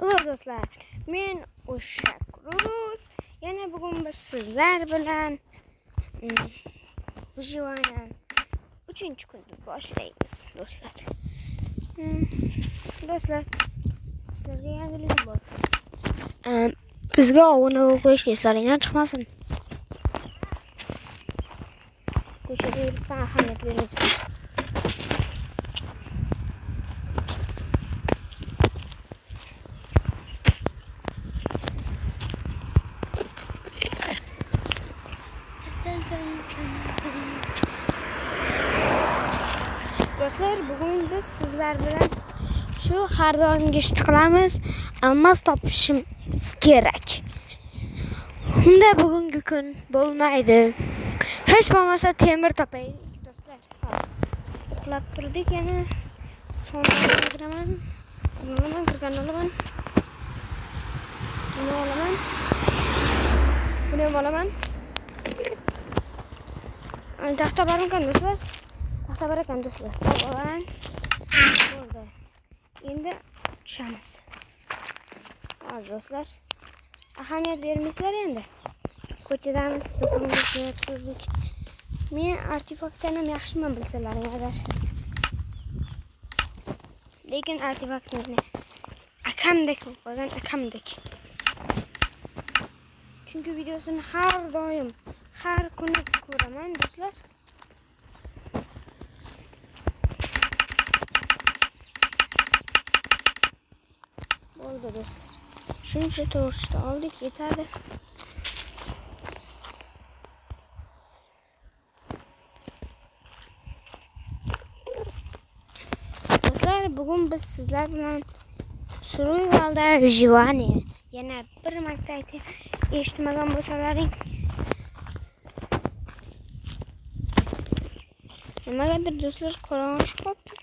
Merhaba dostlar. Men Uşak Rus. Yana bugün biz sizler bilen Vijivaning 3-kunni boshlaymiz dostlar. Dostlar, sizlarga yangilik bor. Bizga obuna bo'lish eslaringdan chiqmasin. Ko'chada yuribman, ahamiyat bermaysiz. Dostlar, bugün biz sizler bilen şu har doim geçit qilamiz. Almas topishimiz kerak. Unda bugungi kun bo'lmaydi. Hech bo'lmasa temir topaylik dostlar. Uxlab turdik yana. Sonraga kiraman. Kirgan olaman. Buni olaman. Buni olaman. Taxta bor ekan do'stlar. Taxta bor ekan do'stlar. Olaman. Burada. Endi tushamiz. Az do'stlar. Ahamiyat bermaysizlar endi. Ko'chadamiz, to'pimizga turdik. Men artefaktdan ham yaxshiman bilsalaring agar. Lekin artefaktni akamdek qo'ygan akamdek. Chunki videosini har doim, har kuni ko'raman do'stlar. Bo'ldi do'stlar. Shuncha to'g'risida oldik, yetadi. Do'stlar, bugun biz sizlar bilan Survivalda Vijivaning yana bir marta aytib eshitmagan bo'lsalaring, nimagadir do'stlar qorong'i chiqib qolibdi.